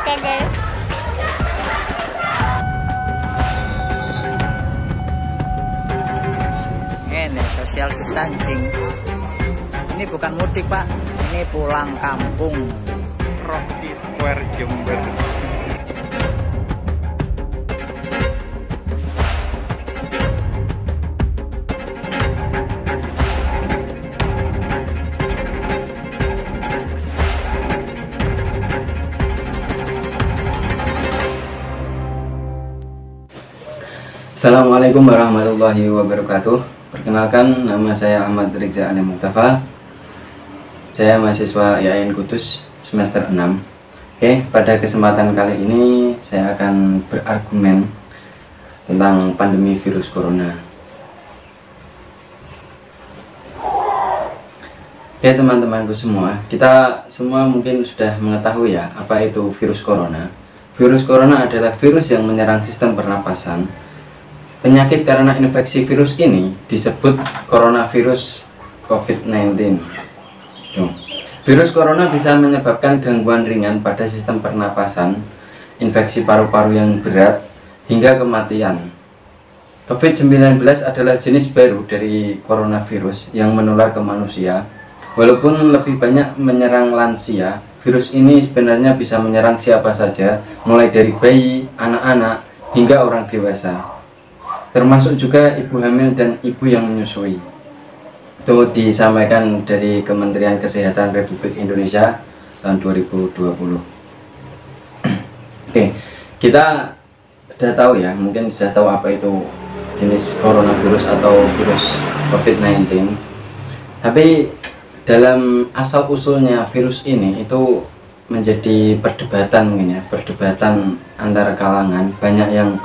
Kak guys. Ini social distancing. Ini bukan mudik Pak, ini pulang kampung. Roxy Square Jember. Assalamualaikum warahmatullahi wabarakatuh. Perkenalkan, nama saya Ahmad Rizza Ali Mustafa. Saya mahasiswa IAIN Kudus semester 6. Oke, pada kesempatan kali ini saya akan berargumen tentang pandemi virus corona. Oke teman-temanku semua, kita semua mungkin sudah mengetahui ya apa itu virus corona. Virus corona adalah virus yang menyerang sistem pernapasan. Penyakit karena infeksi virus ini disebut coronavirus COVID-19. Virus corona bisa menyebabkan gangguan ringan pada sistem pernapasan, infeksi paru-paru yang berat, hingga kematian. COVID-19 adalah jenis baru dari coronavirus yang menular ke manusia. Walaupun lebih banyak menyerang lansia, virus ini sebenarnya bisa menyerang siapa saja, mulai dari bayi, anak-anak, hingga orang dewasa. Termasuk juga ibu hamil dan ibu yang menyusui. Itu disampaikan dari Kementerian Kesehatan Republik Indonesia tahun 2020. Oke, kita sudah tahu ya, mungkin sudah tahu apa itu jenis coronavirus atau virus COVID-19. Tapi dalam asal usulnya virus ini itu menjadi perdebatan mungkin ya, perdebatan antar kalangan. Banyak yang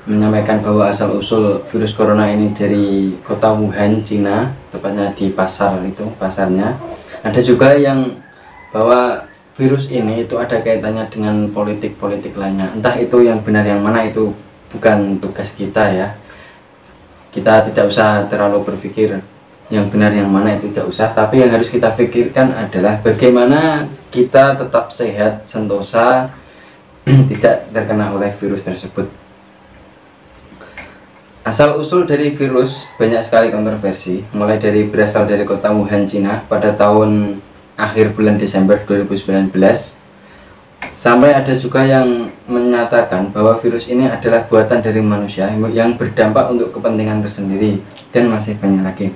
menyampaikan bahwa asal usul virus corona ini dari kota Wuhan, Cina, tepatnya di pasarnya. Ada juga yang bahwa virus ini itu ada kaitannya dengan politik lainnya. Entah itu yang benar yang mana, itu bukan tugas kita ya. Kita tidak usah terlalu berpikir yang benar yang mana, itu tidak usah. Tapi yang harus kita pikirkan adalah bagaimana kita tetap sehat, sentosa, tidak terkena oleh virus tersebut. Asal-usul dari virus banyak sekali kontroversi, mulai dari berasal dari kota Wuhan, Cina pada tahun akhir bulan Desember 2019, sampai ada juga yang menyatakan bahwa virus ini adalah buatan dari manusia yang berdampak untuk kepentingan tersendiri, dan masih banyak lagi.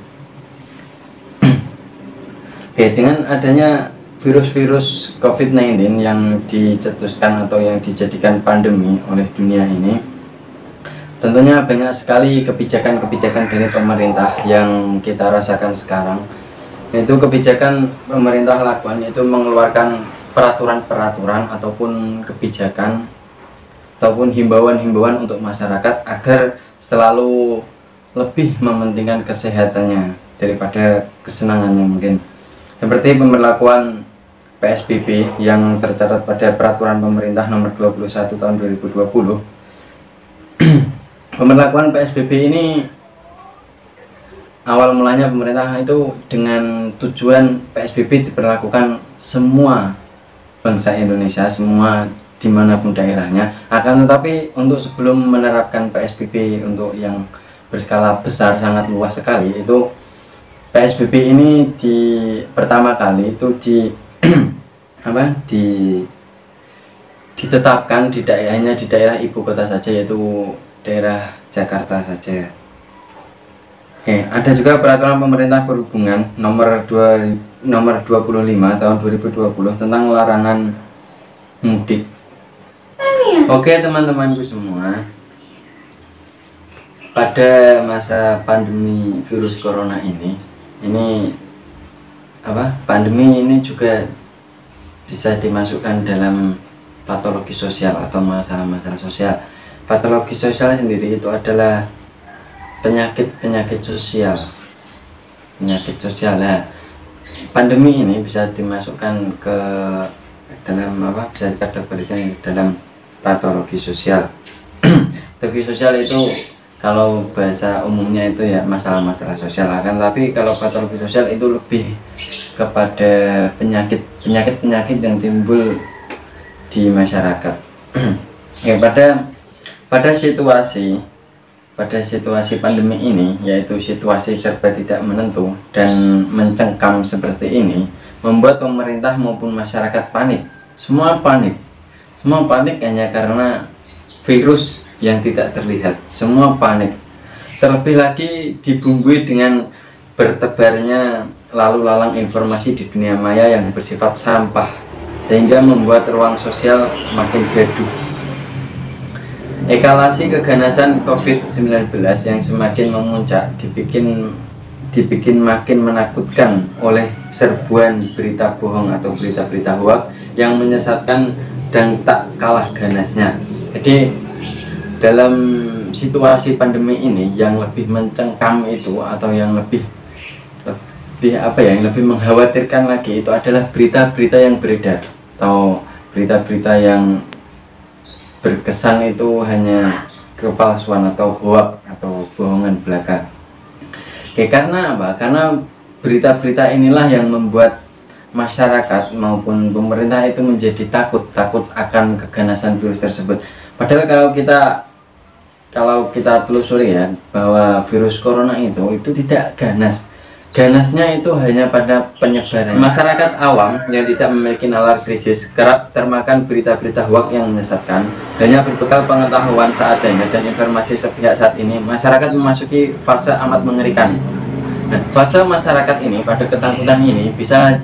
Oke, dengan adanya virus-virus COVID-19 yang dicetuskan atau yang dijadikan pandemi oleh dunia ini, tentunya banyak sekali kebijakan-kebijakan dari pemerintah yang kita rasakan sekarang. Yaitu kebijakan pemerintah lakukan yaitu mengeluarkan peraturan-peraturan ataupun kebijakan ataupun himbauan-himbauan untuk masyarakat agar selalu lebih mementingkan kesehatannya daripada kesenangannya mungkin. Seperti pemberlakuan PSBB yang tercatat pada peraturan pemerintah nomor 21 tahun 2020. Pemberlakuan PSBB ini awal mulanya pemerintah itu dengan tujuan PSBB diberlakukan semua bangsa Indonesia, semua dimanapun daerahnya. Akan tetapi untuk sebelum menerapkan PSBB untuk yang berskala besar sangat luas sekali, itu PSBB ini pertama kali itu ditetapkan hanya di daerah ibu kota saja, yaitu daerah Jakarta saja. Oke, ada juga peraturan pemerintah perhubungan nomor 25 tahun 2020 tentang larangan mudik. Oke teman-temanku semua, pada masa pandemi virus corona ini pandemi ini juga bisa dimasukkan dalam patologi sosial atau masalah-masalah sosial. Patologi sosial sendiri itu adalah penyakit sosial. Nah, pandemi ini bisa dimasukkan ke dalam bisa dikategorikan dalam patologi sosial. Patologi sosial itu kalau bahasa umumnya itu ya masalah-masalah sosial, tapi kalau patologi sosial itu lebih kepada penyakit yang timbul di masyarakat. Ya, pada situasi pandemi ini, yaitu situasi serba tidak menentu dan mencengkam seperti ini, membuat pemerintah maupun masyarakat panik. Semua panik hanya karena virus yang tidak terlihat. Semua panik, terlebih lagi dibumbui dengan bertebarnya lalu lalang informasi di dunia maya yang bersifat sampah, sehingga membuat ruang sosial makin gaduh. Eskalasi keganasan COVID-19 yang semakin memuncak dibikin makin menakutkan oleh serbuan berita bohong atau berita-berita hoax yang menyesatkan dan tak kalah ganasnya. Jadi dalam situasi pandemi ini yang lebih mencengkam itu, atau yang lebih mengkhawatirkan lagi, itu adalah berita-berita yang beredar atau berita-berita yang berkesan itu hanya kepalsuan atau hoax atau bohongan belaka. Oke, karena apa? Karena berita-berita inilah yang membuat masyarakat maupun pemerintah itu menjadi takut akan keganasan virus tersebut. Padahal kalau kita telusuri ya, bahwa virus corona itu tidak ganas. Ganasnya itu hanya pada penyebaran. Masyarakat awam yang tidak memiliki nalar krisis kerap termakan berita-berita hoax yang menyesatkan. Hanya berbekal pengetahuan seadanya dan informasi sepihak saat ini, masyarakat memasuki fase amat mengerikan. Nah, fase masyarakat ini pada ketakutan ini bisa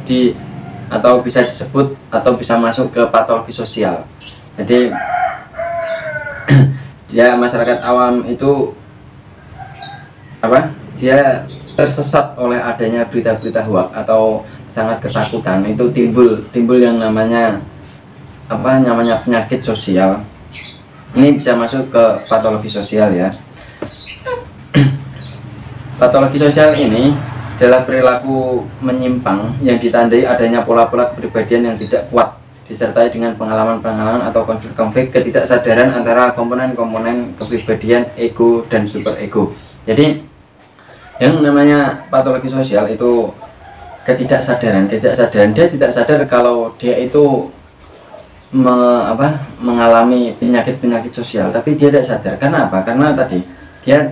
disebut atau bisa masuk ke patologi sosial. Jadi dia masyarakat awam itu dia tersesat oleh adanya berita-berita hoax atau sangat ketakutan. Itu timbul yang namanya penyakit sosial. Ini bisa masuk ke patologi sosial ya. Patologi sosial ini adalah perilaku menyimpang yang ditandai adanya pola-pola kepribadian yang tidak kuat, disertai dengan pengalaman-pengalaman atau konflik-konflik ketidaksadaran antara komponen-komponen kepribadian ego dan superego. Jadi yang namanya patologi sosial itu ketidaksadaran. Dia tidak sadar kalau dia itu mengalami penyakit sosial, tapi dia tidak sadar. Karena apa? Karena tadi dia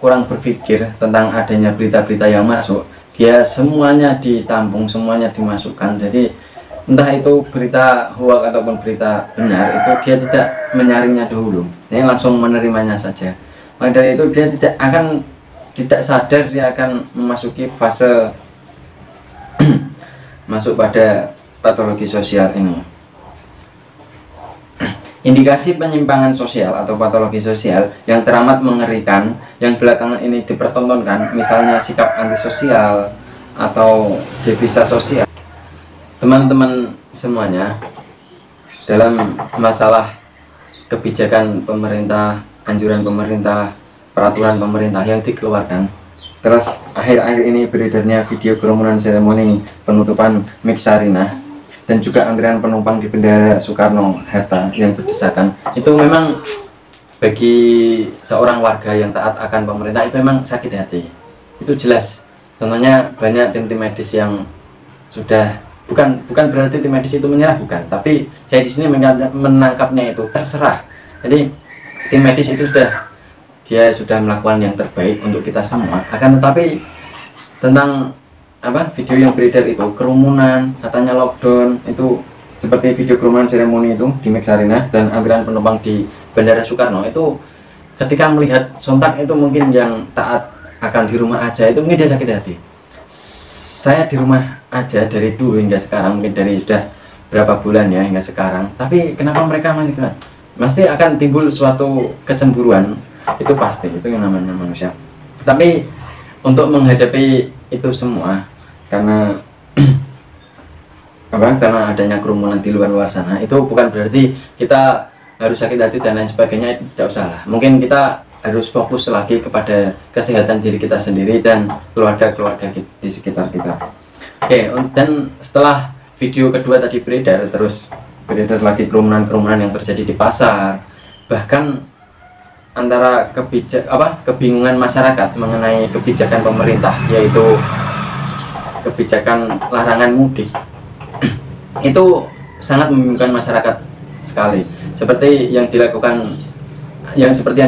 kurang berpikir tentang adanya berita-berita yang masuk. Dia semuanya ditampung, semuanya dimasukkan. Jadi entah itu berita hoax ataupun berita benar, itu dia tidak menyaringnya dahulu, dia langsung menerimanya saja. Maka dari itu dia tidak sadar dia akan memasuki fase masuk pada patologi sosial ini. Indikasi penyimpangan sosial atau patologi sosial yang teramat mengerikan yang belakangan ini dipertontonkan, misalnya sikap antisosial atau devisa sosial. Teman-teman semuanya, dalam masalah kebijakan pemerintah, anjuran pemerintah, peraturan pemerintah yang dikeluarkan, terus akhir-akhir ini beredarnya video kerumunan seremoni penutupan Mik Sarinah dan juga antrian penumpang di Bandara Soekarno-Hatta yang berdesakan, itu memang bagi seorang warga yang taat akan pemerintah itu memang sakit hati. Itu jelas. Contohnya banyak tim medis yang sudah bukan berarti tim medis itu menyerah, bukan, tapi saya di sini menangkapnya itu terserah. Jadi tim medis itu sudah melakukan yang terbaik untuk kita semua. Akan tetapi tentang video yang beredar itu kerumunan, katanya lockdown, itu seperti video kerumunan seremoni itu di Mik Sarinah dan antrian penumpang di Bandara Soekarno, itu ketika melihat sontak itu mungkin yang taat akan di rumah aja itu mungkin dia sakit hati. Saya di rumah aja dari dulu hingga sekarang, mungkin dari sudah berapa bulan ya hingga sekarang, tapi kenapa mereka masih kuat? Pasti akan timbul suatu kecemburuan, itu pasti, itu yang namanya manusia. Tapi untuk menghadapi itu semua, karena karena adanya kerumunan di luar sana, itu bukan berarti kita harus sakit hati dan lain sebagainya, itu tidak usah lah. Mungkin kita harus fokus lagi kepada kesehatan diri kita sendiri dan keluarga-keluarga di sekitar kita. Oke, dan setelah video kedua tadi beredar, terus beredar lagi kerumunan-kerumunan yang terjadi di pasar, bahkan antara kebingungan masyarakat mengenai kebijakan pemerintah, yaitu kebijakan larangan mudik. itu sangat membingungkan masyarakat sekali, seperti yang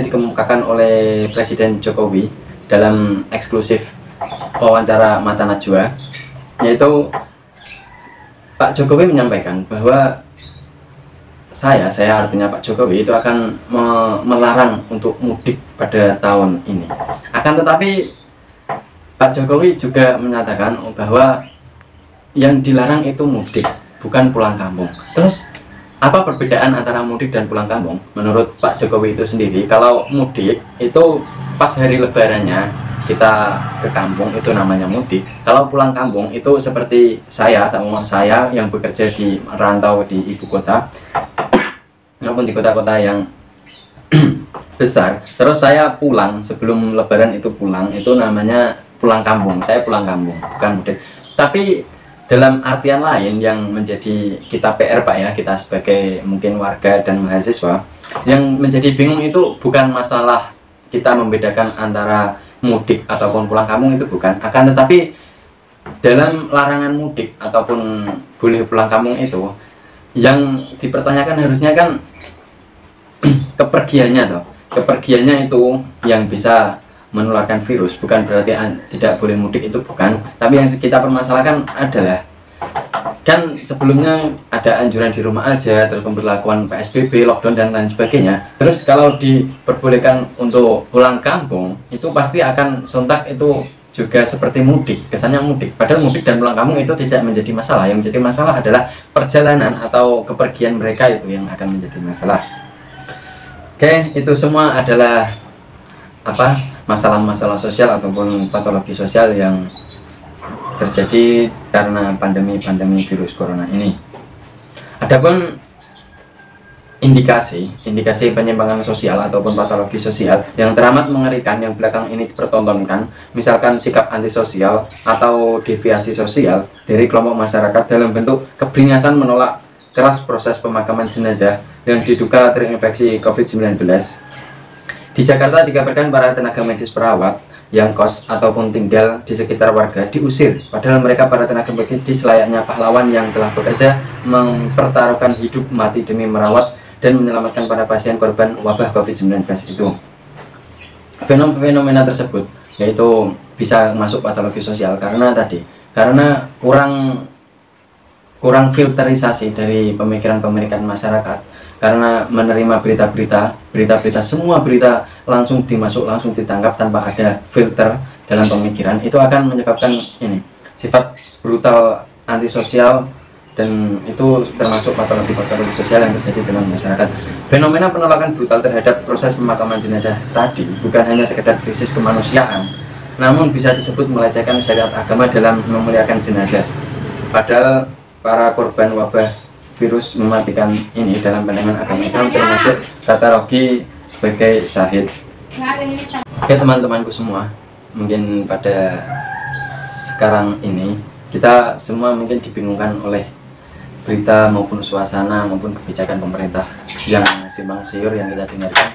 dikemukakan oleh Presiden Jokowi dalam eksklusif wawancara Mata Najwa, yaitu Pak Jokowi menyampaikan bahwa saya artinya Pak Jokowi itu akan melarang untuk mudik pada tahun ini. Akan tetapi Pak Jokowi juga menyatakan bahwa yang dilarang itu mudik, bukan pulang kampung. Terus apa perbedaan antara mudik dan pulang kampung? Menurut Pak Jokowi itu sendiri, kalau mudik itu pas hari lebarannya kita ke kampung, itu namanya mudik. Kalau pulang kampung itu seperti saya yang bekerja di rantau di ibu kota maupun di kota-kota yang besar, terus saya pulang sebelum lebaran, itu pulang, itu namanya pulang kampung. Saya pulang kampung, bukan mudik. Tapi dalam artian lain yang menjadi kita PR Pak ya, kita sebagai mungkin warga dan mahasiswa yang menjadi bingung itu bukan masalah kita membedakan antara mudik ataupun pulang kampung, itu bukan. Akan tetapi dalam larangan mudik ataupun boleh pulang kampung itu yang dipertanyakan harusnya kan kepergiannya itu yang bisa menularkan virus. Bukan berarti tidak boleh mudik, itu bukan. Tapi yang kita permasalahkan adalah kan sebelumnya ada anjuran di rumah aja, terus pemberlakuan PSBB, lockdown dan lain sebagainya. Terus kalau diperbolehkan untuk pulang kampung, itu pasti akan sontak itu juga seperti mudik, kesannya mudik. Padahal mudik dan pulang kampung itu tidak menjadi masalah. Yang menjadi masalah adalah perjalanan atau kepergian mereka itu yang akan menjadi masalah. Oke, itu semua adalah masalah-masalah sosial ataupun patologi sosial yang terjadi karena pandemi virus corona ini. Adapun indikasi penyimpangan sosial ataupun patologi sosial yang teramat mengerikan yang belakang ini dipertontonkan, misalkan sikap antisosial atau deviasi sosial dari kelompok masyarakat dalam bentuk keberingasan menolak keras proses pemakaman jenazah yang diduga terinfeksi COVID-19. Di Jakarta dikabarkan para tenaga medis perawat yang kos ataupun tinggal di sekitar warga diusir, padahal mereka para tenaga medis layaknya pahlawan yang telah bekerja mempertaruhkan hidup mati demi merawat dan menyelamatkan para pasien korban wabah COVID-19 itu. Fenomena tersebut yaitu bisa masuk patologi sosial karena kurang filterisasi dari pemikiran masyarakat, karena menerima berita-berita, semua berita langsung ditangkap tanpa ada filter dalam pemikiran, itu akan menyebabkan sifat brutal antisosial, dan itu termasuk patologi sosial yang terjadi dalam masyarakat. Fenomena penolakan brutal terhadap proses pemakaman jenazah tadi bukan hanya sekedar krisis kemanusiaan, namun bisa disebut melecehkan syariat agama dalam memuliakan jenazah. Padahal para korban wabah virus mematikan ini dalam pandangan agama Islam termasuk kategori sebagai syahid. Oke teman-temanku semua, mungkin pada sekarang ini kita semua mungkin dibingungkan oleh berita maupun suasana maupun kebijakan pemerintah yang simpang siur yang kita dengarkan.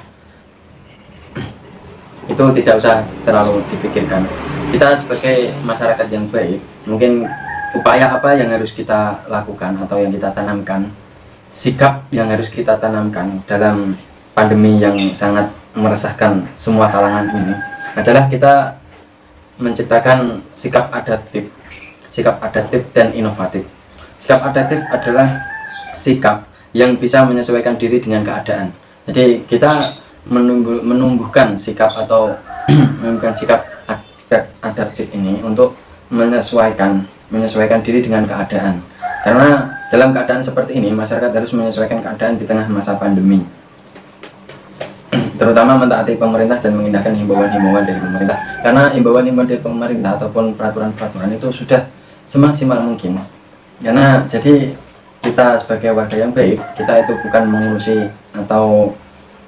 Itu tidak usah terlalu dipikirkan. Kita sebagai masyarakat yang baik, mungkin upaya apa yang harus kita lakukan atau yang kita tanamkan, sikap yang harus kita tanamkan dalam pandemi yang sangat meresahkan semua kalangan ini adalah kita menciptakan sikap adaptif dan inovatif. Sikap adaptif adalah sikap yang bisa menyesuaikan diri dengan keadaan. Jadi kita menumbuhkan sikap atau menumbuhkan sikap adaptif ini untuk menyesuaikan diri dengan keadaan, karena dalam keadaan seperti ini masyarakat harus menyesuaikan keadaan di tengah masa pandemi, terutama mentaati pemerintah dan mengindahkan himbauan-himbauan dari pemerintah, karena himbauan-himbauan dari pemerintah ataupun peraturan-peraturan itu sudah semaksimal mungkin. Karena jadi kita sebagai warga yang baik, kita itu bukan mengurusi atau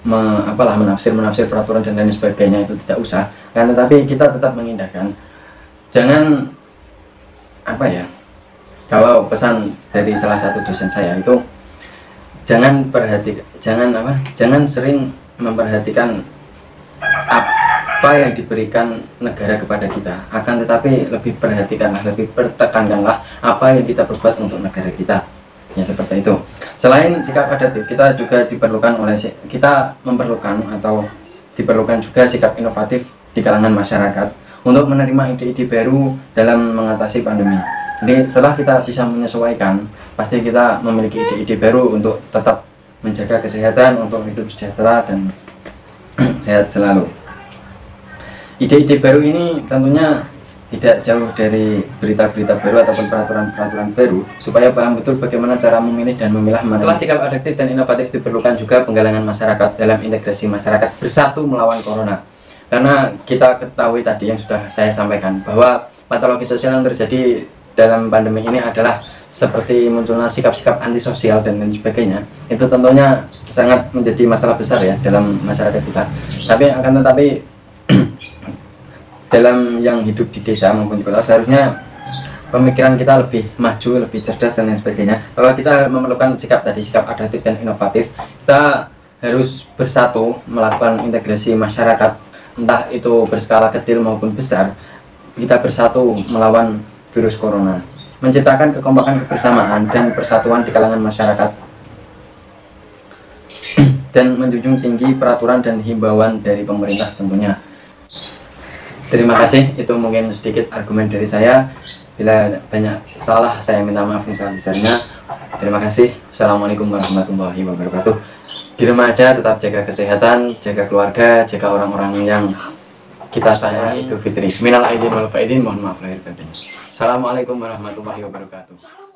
menafsir peraturan dan lain sebagainya, itu tidak usah, kan, tetapi kita tetap mengindahkan. Jangan kalau pesan dari salah satu dosen saya itu jangan sering memperhatikan apa yang diberikan negara kepada kita, akan tetapi lebih pertekankanlah apa yang kita perbuat untuk negara kita. Ya seperti itu. Selain sikap adaptif, kita juga memerlukan atau diperlukan juga sikap inovatif di kalangan masyarakat untuk menerima ide-ide baru dalam mengatasi pandemi. Jadi setelah kita bisa menyesuaikan, pasti kita memiliki ide-ide baru untuk tetap menjaga kesehatan, untuk hidup sejahtera dan sehat selalu. Ide-ide baru ini tentunya tidak jauh dari berita-berita baru ataupun peraturan-peraturan baru, supaya paham betul bagaimana cara memilih dan memilah mana. Setelah sikap adaptif dan inovatif, diperlukan juga penggalangan masyarakat dalam integrasi masyarakat bersatu melawan corona. Karena kita ketahui tadi yang sudah saya sampaikan, bahwa patologi sosial yang terjadi dalam pandemi ini adalah seperti munculnya sikap-sikap antisosial dan lain sebagainya. Itu tentunya sangat menjadi masalah besar ya dalam masyarakat kita. Tetapi dalam yang hidup di desa maupun di kota, seharusnya pemikiran kita lebih maju, lebih cerdas dan lain sebagainya. Bahwa kita memerlukan sikap adaptif dan inovatif. Kita harus bersatu melakukan integrasi masyarakat, entah itu berskala kecil maupun besar. Kita bersatu melawan virus corona, menciptakan kekompakan, kebersamaan dan persatuan di kalangan masyarakat, dan menjunjung tinggi peraturan dan himbauan dari pemerintah tentunya. Terima kasih, itu mungkin sedikit argumen dari saya. Bila banyak salah, saya minta maaf yang sebesar-besarnya. Terima kasih. Assalamualaikum warahmatullahi wabarakatuh. Di rumah aja, tetap jaga kesehatan, jaga keluarga, jaga orang-orang yang kita sayangi. Idul Fitri. Minal aidin wal faizin, mohon maaf lahir batin. Assalamualaikum warahmatullahi wabarakatuh.